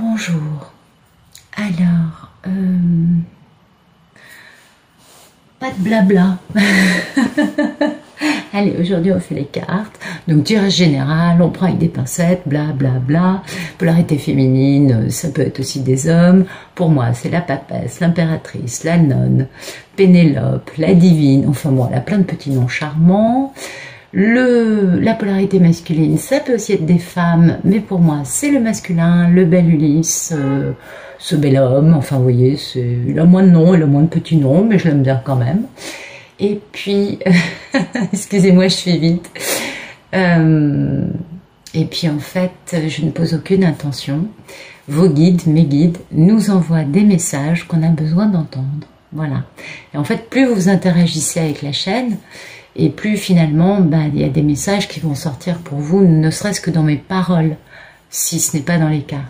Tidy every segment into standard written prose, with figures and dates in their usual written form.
Bonjour. Alors, pas de blabla. Allez, aujourd'hui on fait les cartes. Donc tirage général, on prend avec des pincettes, bla bla bla. Polarité féminine, ça peut être aussi des hommes. Pour moi, c'est la papesse, l'impératrice, la nonne, Pénélope, la divine. Enfin bon, elle a plein de petits noms charmants. La polarité masculine, ça peut aussi être des femmes, mais pour moi, c'est le masculin, le bel Ulysse, ce bel homme. Enfin, vous voyez, il a moins de noms, il a moins de petits noms, mais je l'aime bien quand même. Et puis, excusez-moi, je fais vite. Et puis, en fait, je ne pose aucune intention. Vos guides, mes guides, nous envoient des messages qu'on a besoin d'entendre. Voilà. Et en fait, plus vous interagissez avec la chaîne, et plus finalement, il y a des messages qui vont sortir pour vous, ne serait-ce que dans mes paroles, si ce n'est pas dans les cartes.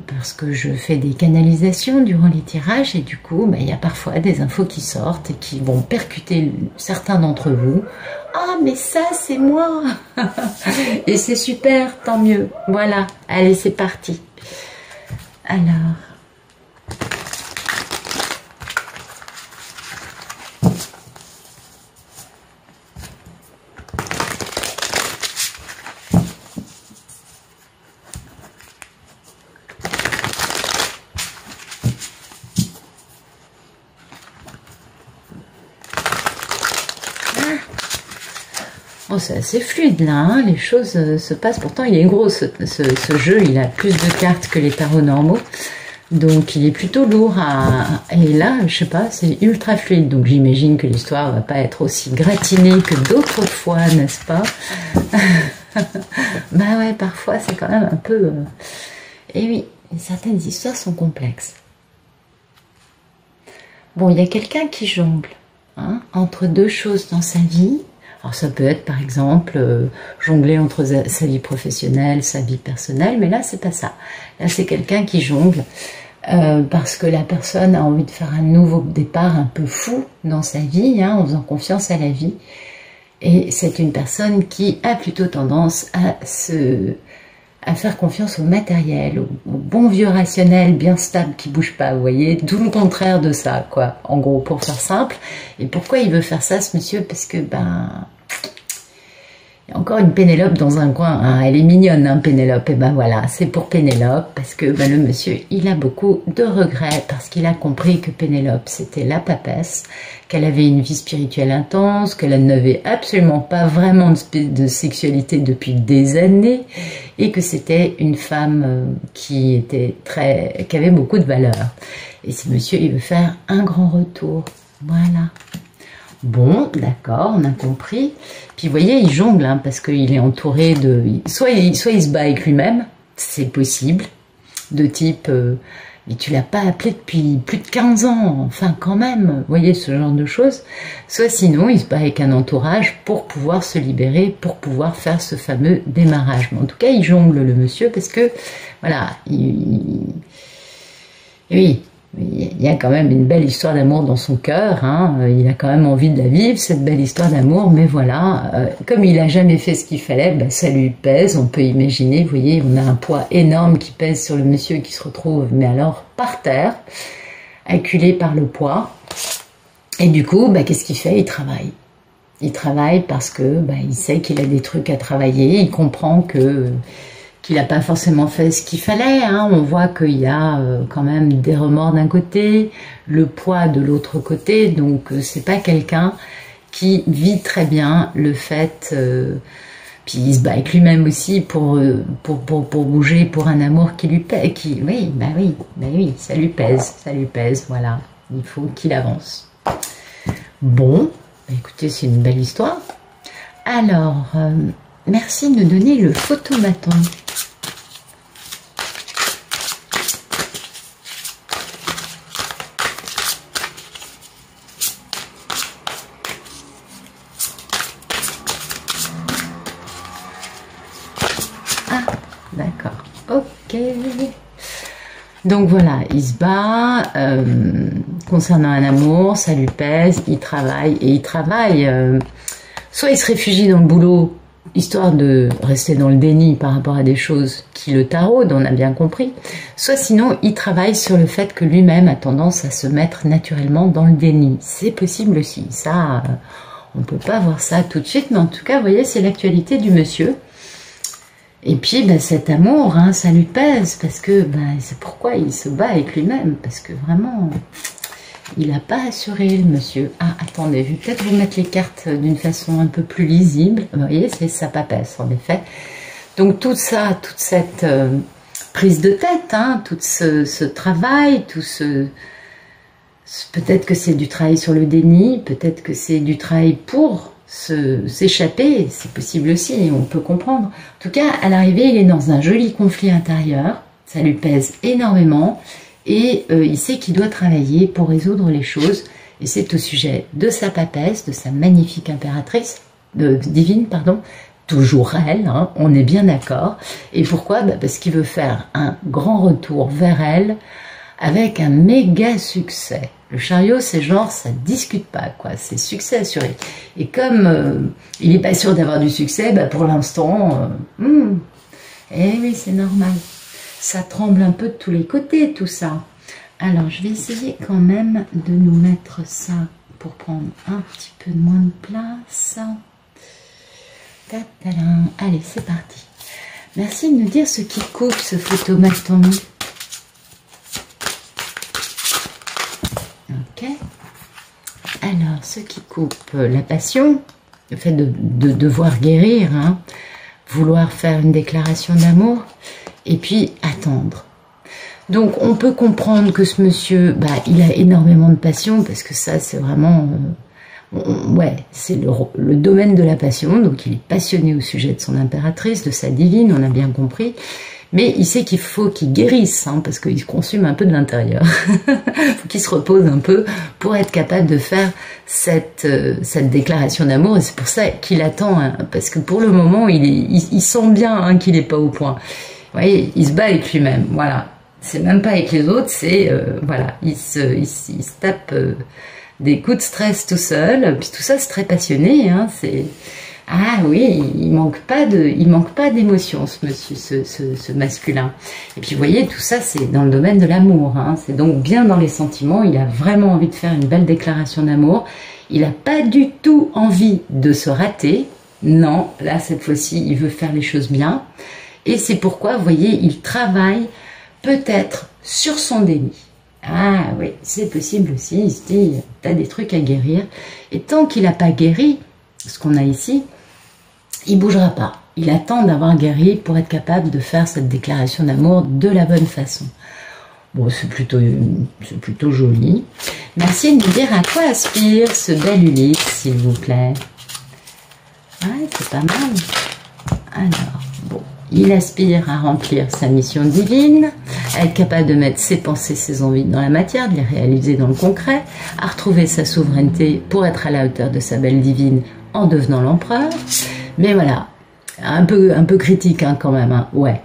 Parce que je fais des canalisations durant les tirages et du coup, il y a parfois des infos qui sortent et qui vont percuter certains d'entre vous. Ah, mais ça, c'est moi. Et c'est super, tant mieux. Voilà, allez, c'est parti. Alors... Oh, c'est assez fluide là, hein, les choses se passent. Pourtant, il est gros ce jeu, il a plus de cartes que les tarots normaux. Donc, il est plutôt lourd Et là, je sais pas, c'est ultra fluide. Donc, j'imagine que l'histoire va pas être aussi gratinée que d'autres fois, n'est-ce pas? Bah ouais, parfois, c'est quand même un peu... Et oui, certaines histoires sont complexes. Bon, il y a quelqu'un qui jongle hein, entre deux choses dans sa vie. Alors ça peut être par exemple jongler entre sa vie professionnelle, sa vie personnelle, mais là c'est pas ça. Là c'est quelqu'un qui jongle parce que la personne a envie de faire un nouveau départ un peu fou dans sa vie, hein, en faisant confiance à la vie. Et c'est une personne qui a plutôt tendance à faire confiance au matériel, au bon vieux rationnel bien stable qui bouge pas, vous voyez, tout le contraire de ça, quoi, en gros, pour faire simple. Et pourquoi il veut faire ça, ce monsieur? Parce que, il y a encore une Pénélope dans un coin, hein. Elle est mignonne, hein, Pénélope, et voilà, c'est pour Pénélope, parce que le monsieur, il a beaucoup de regrets, parce qu'il a compris que Pénélope, c'était la papesse, qu'elle avait une vie spirituelle intense, qu'elle n'avait absolument pas vraiment de sexualité depuis des années, et que c'était une femme qui avait beaucoup de valeur. Et ce monsieur, il veut faire un grand retour, voilà. Bon, d'accord, on a compris. Puis vous voyez, il jongle, hein, parce qu'il est entouré de... Soit il se bat avec lui-même, c'est possible, de type... mais tu l'as pas appelé depuis plus de 15 ans, enfin quand même, vous voyez, ce genre de choses. Soit sinon, il se bat avec un entourage pour pouvoir se libérer, pour pouvoir faire ce fameux démarrage. Mais en tout cas, il jongle, le monsieur, parce que, voilà, oui... Il y a quand même une belle histoire d'amour dans son cœur, hein. Il a quand même envie de la vivre, cette belle histoire d'amour, mais voilà, comme il n'a jamais fait ce qu'il fallait, ça lui pèse, on peut imaginer, vous voyez, on a un poids énorme qui pèse sur le monsieur qui se retrouve, mais alors par terre, acculé par le poids, et du coup, qu'est-ce qu'il fait? Il travaille. Il travaille parce que il sait qu'il a des trucs à travailler, il comprend qu'il n'a pas forcément fait ce qu'il fallait, hein. On voit qu'il y a quand même des remords d'un côté, le poids de l'autre côté, donc c'est pas quelqu'un qui vit très bien le fait, puis il se bat avec lui-même aussi pour bouger, pour un amour qui lui pèse, oui, ça lui pèse, voilà, il faut qu'il avance. Bon, écoutez, c'est une belle histoire. Alors, merci de nous donner le photomaton. Ah, d'accord, ok. Donc voilà, il se bat, concernant un amour, ça lui pèse, il travaille, et il travaille, soit il se réfugie dans le boulot histoire de rester dans le déni par rapport à des choses qui le taraudent, on a bien compris, soit sinon il travaille sur le fait que lui-même a tendance à se mettre naturellement dans le déni. C'est possible aussi, ça, on ne peut pas voir ça tout de suite, mais en tout cas, vous voyez, c'est l'actualité du monsieur. Et puis, ben, cet amour, hein, ça lui pèse, parce que ben, c'est pourquoi il se bat avec lui-même, parce que vraiment... Il n'a pas assuré, le monsieur. Ah, attendez, je vais peut-être vous mettre les cartes d'une façon un peu plus lisible. Vous voyez, c'est sa papesse, en effet. Donc, tout ça, toute cette prise de tête, hein, tout ce travail, tout ce... Peut-être que c'est du travail sur le déni, peut-être que c'est du travail pour s'échapper, c'est possible aussi, on peut comprendre. En tout cas, à l'arrivée, il est dans un joli conflit intérieur, ça lui pèse énormément, et il sait qu'il doit travailler pour résoudre les choses, et c'est au sujet de sa papesse, de sa magnifique impératrice, divine, pardon, toujours elle, hein, on est bien d'accord. Et pourquoi? Bah parce qu'il veut faire un grand retour vers elle, avec un méga succès. Le chariot, c'est genre, ça discute pas, quoi. C'est succès assuré. Et comme il n'est pas sûr d'avoir du succès, bah pour l'instant, eh oui, c'est normal. Ça tremble un peu de tous les côtés, tout ça. Alors, je vais essayer quand même de nous mettre ça pour prendre un petit peu moins de place. Ta-ta-da. Allez, c'est parti. Merci de nous dire ce qui coupe ce photomaton. Ok. Alors, ce qui coupe la passion, le fait de devoir guérir, hein, vouloir faire une déclaration d'amour, et puis attendre. Donc, on peut comprendre que ce monsieur, bah, il a énormément de passion, parce que ça, c'est vraiment... ouais, c'est le domaine de la passion, donc il est passionné au sujet de son impératrice, de sa divine, on a bien compris. Mais il sait qu'il faut qu'il guérisse, hein, parce qu'il se consume un peu de l'intérieur. Il faut qu'il se repose un peu pour être capable de faire cette déclaration d'amour. Et c'est pour ça qu'il attend, hein, parce que pour le moment, il sent bien, hein, qu'il n'est pas au point. Vous voyez, il se bat avec lui-même, voilà. C'est même pas avec les autres, c'est, voilà, il se tape des coups de stress tout seul. Puis tout ça, c'est très passionné, hein, c'est... Ah oui, il manque pas d'émotion, ce monsieur, ce masculin. Et puis vous voyez, tout ça, c'est dans le domaine de l'amour, hein. C'est donc bien dans les sentiments. Il a vraiment envie de faire une belle déclaration d'amour. Il n'a pas du tout envie de se rater. Non, là, cette fois-ci, il veut faire les choses bien. Et c'est pourquoi, vous voyez, il travaille peut-être sur son déni. Ah oui, c'est possible aussi. Il se dit, t'as des trucs à guérir. Et tant qu'il n'a pas guéri, ce qu'on a ici, il bougera pas. Il attend d'avoir guéri pour être capable de faire cette déclaration d'amour de la bonne façon. Bon, c'est plutôt joli. Merci de nous dire à quoi aspire ce bel Ulysse, s'il vous plaît. Ouais, c'est pas mal. Alors, bon, il aspire à remplir sa mission divine, à être capable de mettre ses pensées, ses envies dans la matière, de les réaliser dans le concret, à retrouver sa souveraineté pour être à la hauteur de sa belle divine en devenant l'empereur. Mais voilà, un peu critique, hein, quand même, hein. Ouais.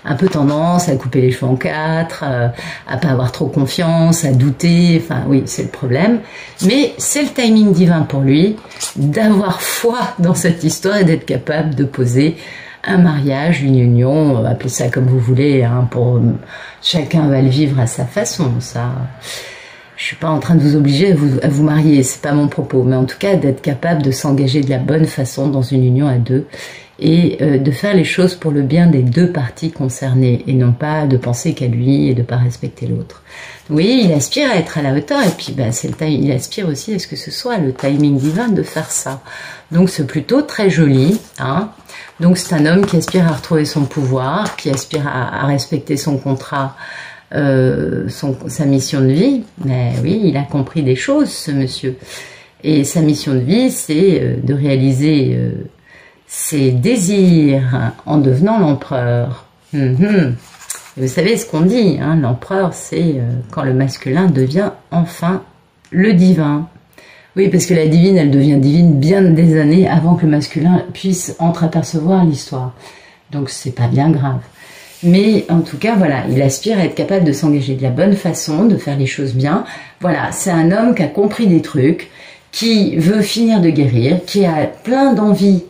Un peu tendance à couper les cheveux en quatre, à pas avoir trop confiance, à douter, enfin oui, c'est le problème. Mais c'est le timing divin pour lui d'avoir foi dans cette histoire et d'être capable de poser un mariage, une union, appelez ça comme vous voulez, hein, pour chacun va le vivre à sa façon, ça... Je suis pas en train de vous obliger à vous marier, c'est pas mon propos, mais en tout cas d'être capable de s'engager de la bonne façon dans une union à deux et de faire les choses pour le bien des deux parties concernées et non pas de penser qu'à lui et de pas respecter l'autre. Oui, il aspire à être à la hauteur et puis bah, il aspire aussi à ce que ce soit le timing divin de faire ça. Donc c'est plutôt très joli, hein. Donc c'est un homme qui aspire à retrouver son pouvoir, qui aspire à respecter son contrat, sa mission de vie. Mais oui, il a compris des choses, ce monsieur. Et sa mission de vie, c'est de réaliser ses désirs en devenant l'empereur. Vous savez ce qu'on dit, hein, l'empereur, c'est quand le masculin devient enfin le divin. Oui, parce que la divine, elle devient divine bien des années avant que le masculin puisse entreapercevoir l'histoire. Donc c'est pas bien grave. Mais en tout cas, voilà, il aspire à être capable de s'engager de la bonne façon, de faire les choses bien. Voilà, c'est un homme qui a compris des trucs, qui veut finir de guérir, qui a plein d'envie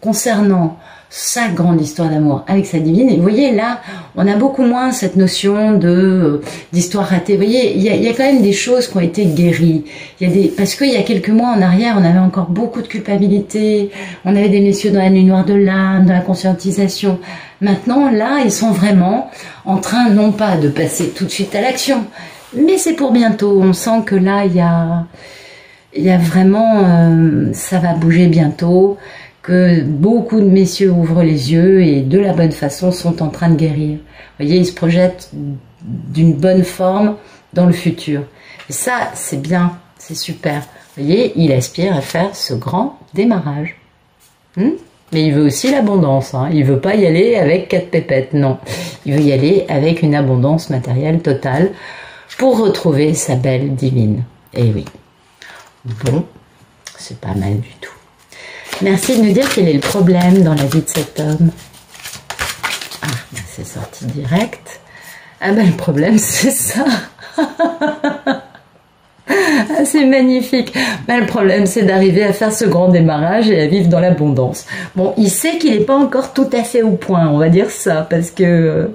concernant sa grande histoire d'amour avec sa divine. Et vous voyez, là, on a beaucoup moins cette notion d'histoire ratée. Vous voyez, il y a quand même des choses qui ont été guéries. Parce qu'il y a quelques mois en arrière, on avait encore beaucoup de culpabilité. On avait des messieurs dans la nuit noire de l'âme, dans la conscientisation. Maintenant, là, ils sont vraiment en train, non pas de passer tout de suite à l'action, mais c'est pour bientôt. On sent que là, il y a vraiment, ça va bouger bientôt, que beaucoup de messieurs ouvrent les yeux et de la bonne façon sont en train de guérir. Vous voyez, ils se projettent d'une bonne forme dans le futur. Et ça, c'est bien, c'est super. Vous voyez, il aspire à faire ce grand démarrage. Mais il veut aussi l'abondance. Il ne veut pas y aller avec 4 pépettes, non. Il veut y aller avec une abondance matérielle totale pour retrouver sa belle divine. Et oui. Bon, c'est pas mal du tout. Merci de nous dire quel est le problème dans la vie de cet homme. Ah, c'est sorti direct. Ah ben le problème c'est ça. Ah, c'est magnifique. Ben, le problème c'est d'arriver à faire ce grand démarrage et à vivre dans l'abondance. Bon, il sait qu'il n'est pas encore tout à fait au point, on va dire ça, parce que...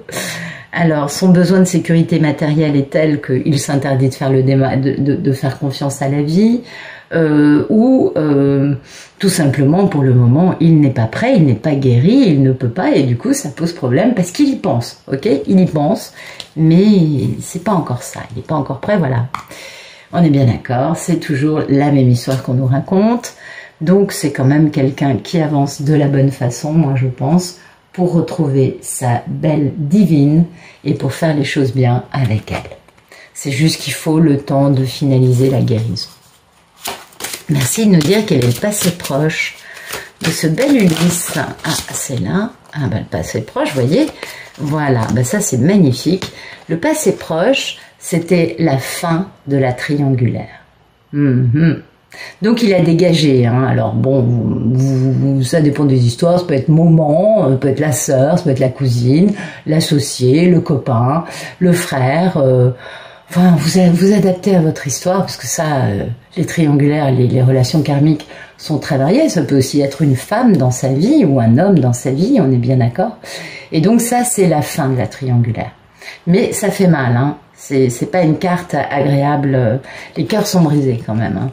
alors, son besoin de sécurité matérielle est tel qu'il s'interdit de faire de faire confiance à la vie, ou tout simplement pour le moment il n'est pas prêt, il n'est pas guéri, il ne peut pas, et du coup ça pose problème parce qu'il y pense, ok, il y pense, mais c'est pas encore ça, il n'est pas encore prêt, voilà. On est bien d'accord, c'est toujours la même histoire qu'on nous raconte, donc c'est quand même quelqu'un qui avance de la bonne façon, moi je pense, pour retrouver sa belle divine et pour faire les choses bien avec elle. C'est juste qu'il faut le temps de finaliser la guérison. Merci de nous dire quel est le passé proche de ce bel Ulysse. Ah, c'est là. Ah, ben, le passé proche, vous voyez. Voilà, ben, ça c'est magnifique. Le passé proche, c'était la fin de la triangulaire. Donc il a dégagé, alors bon, ça dépend des histoires, ça peut être maman, ça peut être la sœur, ça peut être la cousine, l'associé, le copain, le frère, enfin vous adaptez à votre histoire, parce que ça, les triangulaires, les relations karmiques sont très variées, ça peut aussi être une femme dans sa vie, ou un homme dans sa vie, on est bien d'accord, et donc ça c'est la fin de la triangulaire. Mais ça fait mal, c'est pas une carte agréable, les cœurs sont brisés quand même,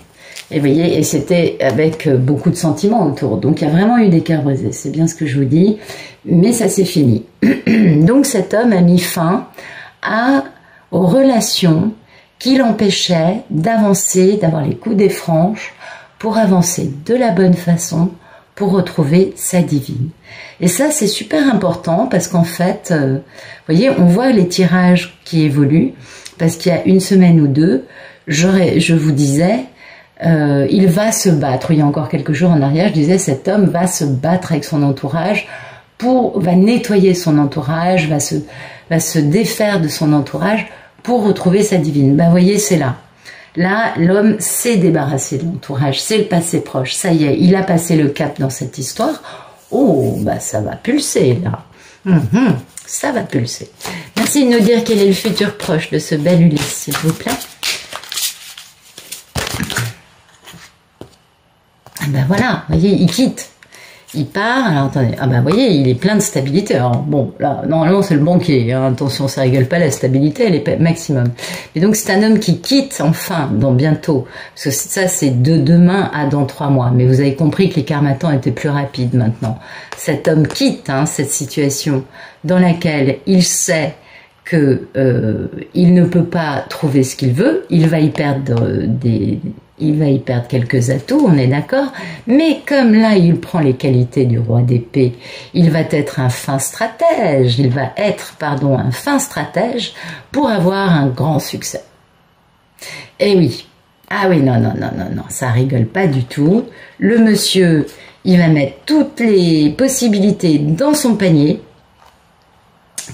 Et vous voyez, et c'était avec beaucoup de sentiments autour. Donc il y a vraiment eu des cœurs brisés, c'est bien ce que je vous dis, mais ça c'est fini. Donc cet homme a mis fin aux relations qui l'empêchaient d'avancer, d'avoir les coups des franches, pour avancer de la bonne façon, pour retrouver sa divine. Et ça c'est super important parce qu'en fait, vous voyez, on voit les tirages qui évoluent, parce qu'il y a une semaine ou deux, je vous disais, il va se battre. Il y a encore quelques jours en arrière, je disais, cet homme va se battre avec son entourage, va nettoyer son entourage, va se défaire de son entourage pour retrouver sa divine. Ben, vous voyez, c'est là. Là, l'homme s'est débarrassé de l'entourage, c'est le passé proche. Ça y est, il a passé le cap dans cette histoire. Oh, bah ça va pulser là. Ça va pulser. Merci de nous dire quel est le futur proche de ce bel Ulysse, s'il vous plaît. Ben voilà, vous voyez, il quitte, il part, alors attendez, ah ben vous voyez, il est plein de stabilité, alors bon, là, normalement c'est le banquier, attention, ça rigole pas, la stabilité, elle est maximum. Mais donc c'est un homme qui quitte, enfin, dans bientôt, parce que ça c'est de demain à dans 3 mois, mais vous avez compris que les karmatans étaient plus rapides maintenant. Cet homme quitte cette situation dans laquelle il sait que il ne peut pas trouver ce qu'il veut, il va y perdre quelques atouts, on est d'accord, mais comme là il prend les qualités du roi d'épée, il va être un fin stratège, un fin stratège pour avoir un grand succès. Et oui, ah oui, non, ça rigole pas du tout. Le monsieur, il va mettre toutes les possibilités dans son panier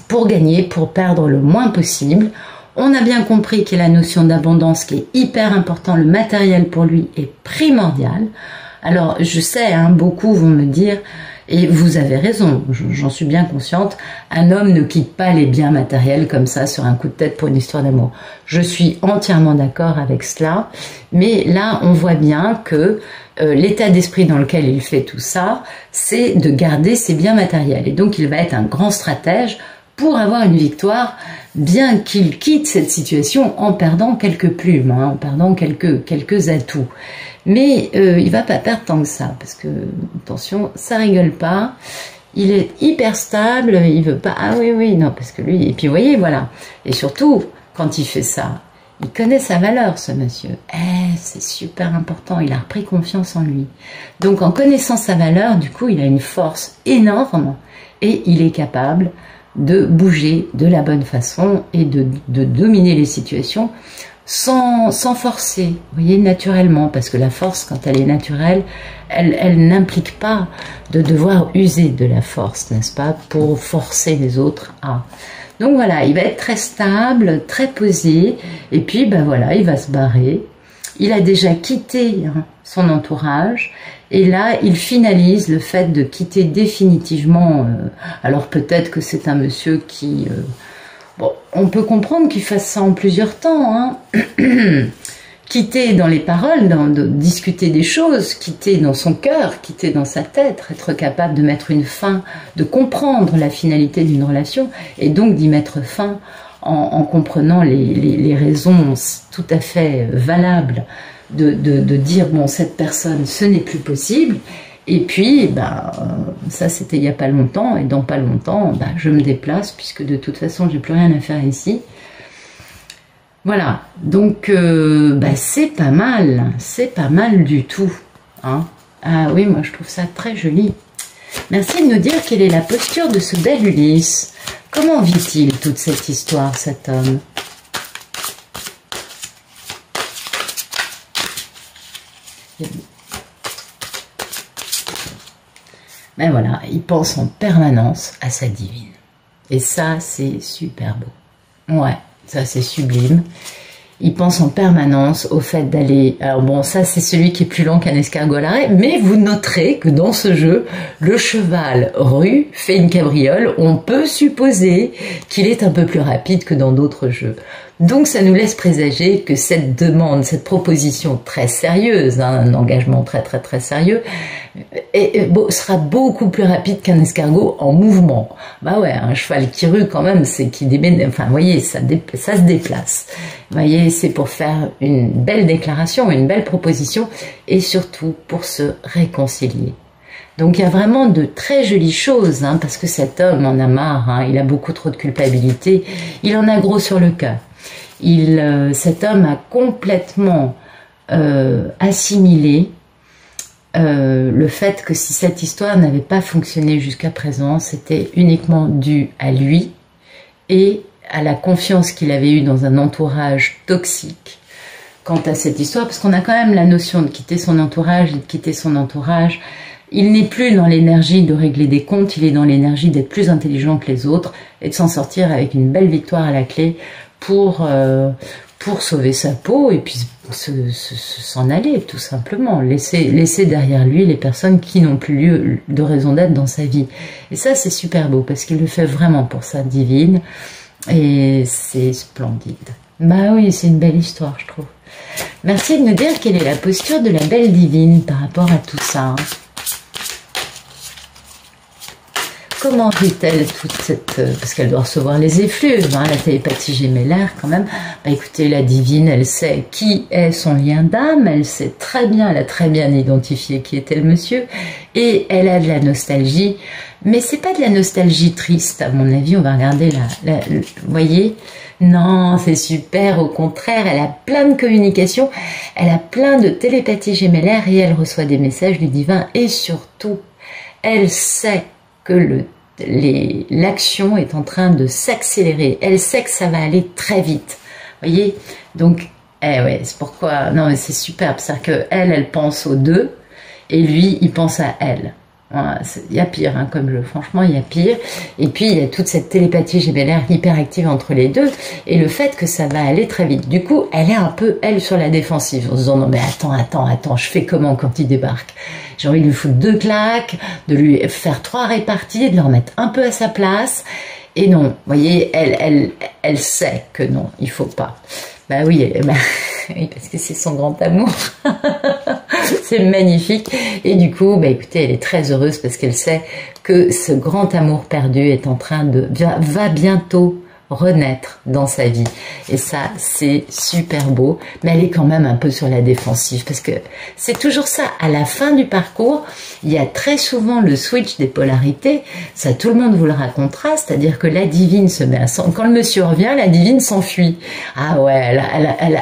pour gagner, pour perdre le moins possible. On a bien compris qu'il y a la notion d'abondance qui est hyper important, le matériel pour lui est primordial. Alors je sais, beaucoup vont me dire, Et vous avez raison, j'en suis bien consciente, un homme ne quitte pas les biens matériels comme ça sur un coup de tête pour une histoire d'amour. Je suis entièrement d'accord avec cela, mais là on voit bien que l'état d'esprit dans lequel il fait tout ça, c'est de garder ses biens matériels. Et donc il va être un grand stratège pour avoir une victoire, bien qu'il quitte cette situation en perdant quelques plumes, hein, en perdant quelques atouts. Mais il va pas perdre tant que ça, parce que, attention, ça rigole pas, il est hyper stable, il veut pas, ah oui, non, parce que lui, et puis vous voyez, voilà. Et surtout, quand il fait ça, il connaît sa valeur, ce monsieur. C'est super important, il a repris confiance en lui. Donc en connaissant sa valeur, du coup, il a une force énorme, et il est capable de bouger de la bonne façon, et de dominer les situations, sans forcer, vous voyez, naturellement, parce que la force, quand elle est naturelle, elle n'implique pas de devoir user de la force, n'est-ce pas, pour forcer les autres à. Donc voilà, il va être très stable, très posé, et puis ben voilà, il va se barrer. Il a déjà quitté son entourage, et là, il finalise le fait de quitter définitivement. Alors peut-être que c'est un monsieur qui... Bon, on peut comprendre qu'il fasse ça en plusieurs temps, hein. Quitter dans les paroles, de discuter des choses, quitter dans son cœur, quitter dans sa tête, être capable de mettre une fin, de comprendre la finalité d'une relation, et donc d'y mettre fin en comprenant les raisons tout à fait valables de dire, bon, cette personne, ce n'est plus possible. Et puis, ça c'était il n'y a pas longtemps, et dans pas longtemps, je me déplace, puisque de toute façon, j'ai plus rien à faire ici. Voilà, donc c'est pas mal du tout. Hein. Ah oui, moi je trouve ça très joli. Merci de nous dire quelle est la posture de ce bel Ulysse. Comment vit-il toute cette histoire, cet homme? Ben voilà, il pense en permanence à sa divine. Et ça, c'est super beau. Ouais, ça c'est sublime. Il pense en permanence au fait d'aller... Alors bon, ça c'est celui qui est plus lent qu'un escargot à l'arrêt, mais vous noterez que dans ce jeu, le cheval rue fait une cabriole. On peut supposer qu'il est un peu plus rapide que dans d'autres jeux. Donc ça nous laisse présager que cette demande, cette proposition très sérieuse, hein, un engagement très sérieux, sera beaucoup plus rapide qu'un escargot en mouvement. Bah ouais, un cheval qui rue quand même, c'est qui démène, enfin vous voyez, ça se déplace. Vous voyez, c'est pour faire une belle déclaration, une belle proposition, et surtout pour se réconcilier. Donc il y a vraiment de très jolies choses, hein, parce que cet homme en a marre, hein, il a beaucoup trop de culpabilité, il en a gros sur le cœur. Cet homme a complètement assimilé le fait que si cette histoire n'avait pas fonctionné jusqu'à présent, c'était uniquement dû à lui et à la confiance qu'il avait eue dans un entourage toxique quant à cette histoire, parce qu'on a quand même la notion de quitter son entourage et de quitter son entourage. Il n'est plus dans l'énergie de régler des comptes, il est dans l'énergie d'être plus intelligent que les autres et de s'en sortir avec une belle victoire à la clé pour sauver sa peau et puis s'en aller tout simplement, laisser derrière lui les personnes qui n'ont plus lieu de raison d'être dans sa vie. Et ça c'est super beau parce qu'il le fait vraiment pour sa divine et c'est splendide. Bah oui, c'est une belle histoire je trouve. Merci de nous dire quelle est la posture de la belle divine par rapport à tout ça. Hein. Comment vit-elle toute cette... parce qu'elle doit recevoir les effluves, hein, la télépathie gémellaire quand même. Bah, écoutez, la divine, elle sait qui est son lien d'âme, elle sait très bien, elle a très bien identifié qui était le monsieur, et elle a de la nostalgie, mais c'est pas de la nostalgie triste, à mon avis, on va regarder vous voyez, non, c'est super, au contraire, elle a plein de communication, elle a plein de télépathie gémellaire, et elle reçoit des messages du divin, et surtout, elle sait que l'action est en train de s'accélérer. Elle sait que ça va aller très vite. Vous voyez? Donc, ouais, c'est pourquoi... Non, mais c'est superbe. C'est-à-dire qu'elle, elle pense aux deux, et lui, il pense à elle. Il y a pire, hein, comme jeu. Franchement, il y a pire. Et puis, il y a toute cette télépathie gémellaire hyperactive entre les deux. Et le fait que ça va aller très vite. Du coup, elle est un peu, elle, sur la défensive. En se disant, non, mais attends, je fais comment quand il débarque? J'ai envie de lui foutre 2 claques, de lui faire 3 réparties, de le remettre un peu à sa place. Et non, vous voyez, elle sait que non, il faut pas. Bah oui, oui, parce que c'est son grand amour. C'est magnifique. Et du coup, bah écoutez, elle est très heureuse parce qu'elle sait que ce grand amour perdu est en train va bientôt renaître dans sa vie. Et ça, c'est super beau. Mais elle est quand même un peu sur la défensive parce que c'est toujours ça. À la fin du parcours, il y a très souvent le switch des polarités. Ça, tout le monde vous le racontera. C'est-à-dire que la divine se met quand le monsieur revient, la divine s'enfuit. Ah ouais,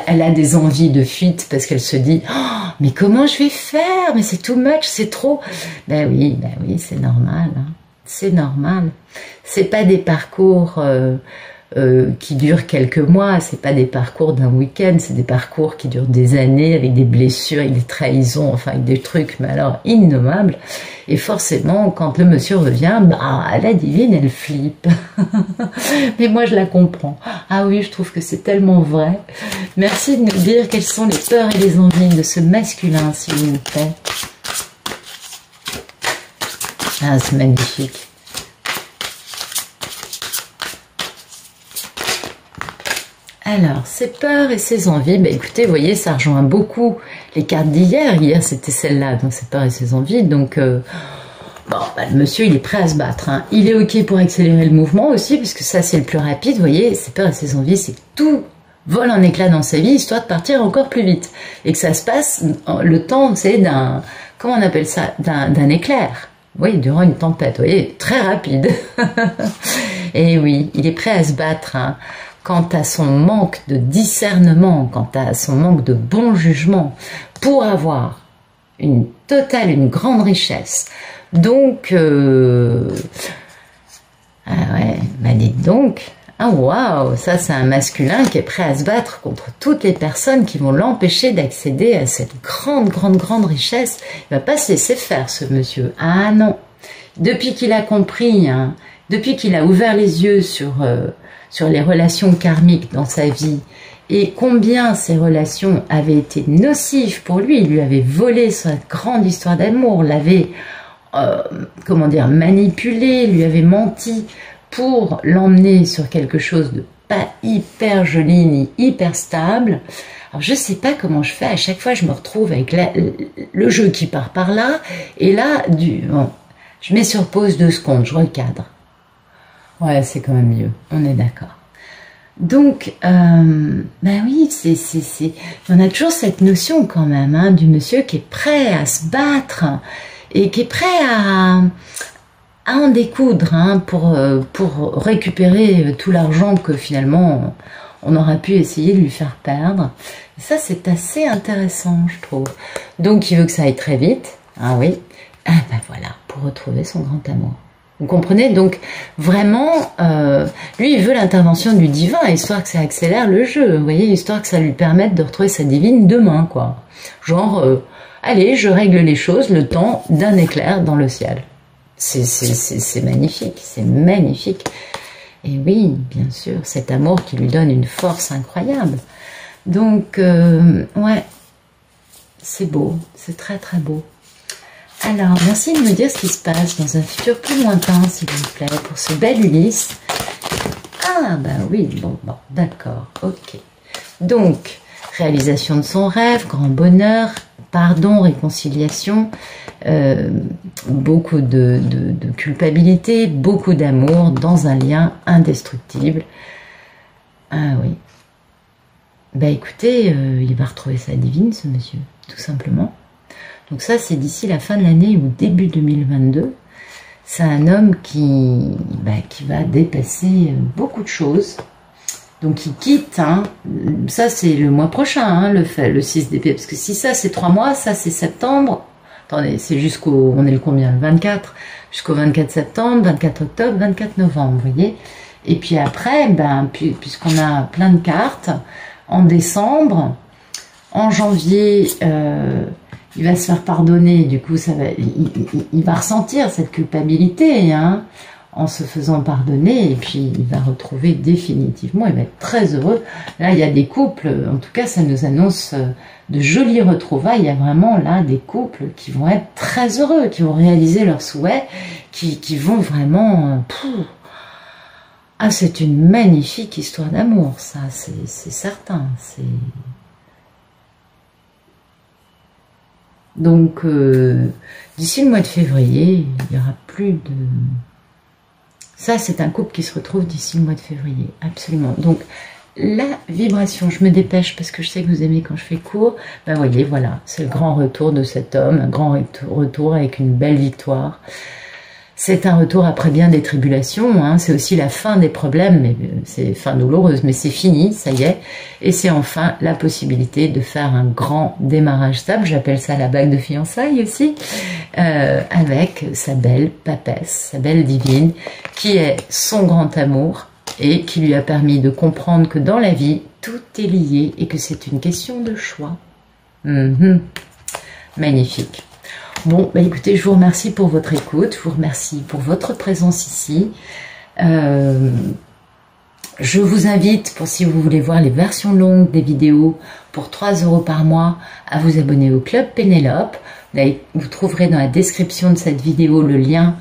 elle a des envies de fuite parce qu'elle se dit, oh, mais comment je vais faire? Mais c'est too much, c'est trop. Ben oui, c'est normal. Hein. C'est normal. C'est pas des parcours qui durent quelques mois, c'est pas des parcours d'un week-end, c'est des parcours qui durent des années avec des blessures, avec des trahisons, enfin avec des trucs, mais alors innommables. Et forcément, quand le monsieur revient, bah la divine, elle flippe. Mais moi, je la comprends. Ah oui, je trouve que c'est tellement vrai. Merci de nous dire quelles sont les peurs et les envies de ce masculin, s'il vous plaît. Ah, c'est magnifique. Alors, ses peurs et ses envies, bah écoutez, vous voyez, ça rejoint beaucoup les cartes d'hier. Hier, c'était celle-là, donc ses peurs et ses envies. Donc, le monsieur, il est prêt à se battre. Hein. Il est OK pour accélérer le mouvement aussi, puisque ça, c'est le plus rapide. Vous voyez, ses peurs et ses envies, c'est que tout vole en éclats dans sa vie, histoire de partir encore plus vite. Et que ça se passe le temps, vous savez, comment on appelle ça, d'un éclair. Oui, durant une tempête, vous voyez, très rapide. Et oui, il est prêt à se battre, hein. Quant à son manque de discernement, quant à son manque de bon jugement, pour avoir une grande richesse. Donc, ah ouais, bah dites donc, ah waouh, ça c'est un masculin qui est prêt à se battre contre toutes les personnes qui vont l'empêcher d'accéder à cette grande richesse. Il va pas se laisser faire, ce monsieur. Ah non, depuis qu'il a compris, hein, depuis qu'il a ouvert les yeux sur les relations karmiques dans sa vie et combien ces relations avaient été nocives pour lui, il lui avait volé sa grande histoire d'amour, l'avait, manipulé, lui avait menti pour l'emmener sur quelque chose de pas hyper joli ni hyper stable. Alors je sais pas comment je fais, à chaque fois je me retrouve avec le jeu qui part par là, et là, je mets sur pause 2 secondes, je recadre. Ouais, c'est quand même mieux, on est d'accord. Donc, oui, on a toujours cette notion quand même, hein, du monsieur qui est prêt à se battre et qui est prêt à en découdre, hein, pour récupérer tout l'argent que finalement on aura pu essayer de lui faire perdre. Et ça, c'est assez intéressant, je trouve. Donc, il veut que ça aille très vite, ah oui, voilà, pour retrouver son grand amour. Vous comprenez? Donc, vraiment, lui, il veut l'intervention du divin, histoire que ça accélère le jeu, vous voyez, histoire que ça lui permette de retrouver sa divine demain, quoi. Genre, allez, je règle les choses le temps d'un éclair dans le ciel. C'est magnifique, c'est magnifique. Et oui, bien sûr, cet amour qui lui donne une force incroyable. Donc, ouais, c'est beau, c'est très très beau. Alors, merci de me dire ce qui se passe dans un futur plus lointain, s'il vous plaît, pour ce bel Ulysse. Ah, bah oui, bon, d'accord, ok. Donc, réalisation de son rêve, grand bonheur, pardon, réconciliation, beaucoup de culpabilité, beaucoup d'amour dans un lien indestructible. Ah oui. Bah écoutez, il va retrouver sa divine, ce monsieur, tout simplement. Donc ça, c'est d'ici la fin de l'année ou début 2022. C'est un homme qui va dépasser beaucoup de choses. Donc il quitte, hein, ça c'est le mois prochain, hein, le 6 d'épée. Parce que si ça c'est 3 mois, ça c'est septembre. Attendez, c'est on est le combien? Le 24. Jusqu'au 24 septembre, 24 octobre, 24 novembre, vous voyez. Et puis après, puisqu'on a plein de cartes, en décembre, en janvier... il va se faire pardonner, du coup, il va ressentir cette culpabilité, hein, en se faisant pardonner, et puis il va retrouver définitivement, il va être très heureux. Là, il y a des couples, en tout cas, ça nous annonce de jolies retrouvailles. Il y a vraiment là des couples qui vont être très heureux, qui vont réaliser leurs souhaits, qui vont vraiment... Ah, c'est une magnifique histoire d'amour, ça, c'est certain. Donc, d'ici le mois de février, il n'y aura plus de... Ça, c'est un couple qui se retrouve d'ici le mois de février, absolument. Donc, la vibration, je me dépêche parce que je sais que vous aimez quand je fais court. Ben, voyez, voilà, c'est le grand retour de cet homme, un grand retour avec une belle victoire. C'est un retour après bien des tribulations, hein. C'est aussi la fin des problèmes, mais c'est fin douloureuse, mais c'est fini, ça y est. Et c'est enfin la possibilité de faire un grand démarrage stable, j'appelle ça la bague de fiançailles aussi, avec sa belle papesse, sa belle divine, qui est son grand amour et qui lui a permis de comprendre que dans la vie, tout est lié et que c'est une question de choix. Magnifique. Bon, bah écoutez, je vous remercie pour votre écoute, je vous remercie pour votre présence ici. Je vous invite, pour si vous voulez voir les versions longues des vidéos, pour 3 € par mois, à vous abonner au Club Pénélope. Vous trouverez dans la description de cette vidéo le lien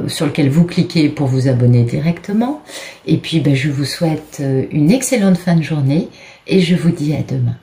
sur lequel vous cliquez pour vous abonner directement. Et puis, bah, je vous souhaite une excellente fin de journée et je vous dis à demain.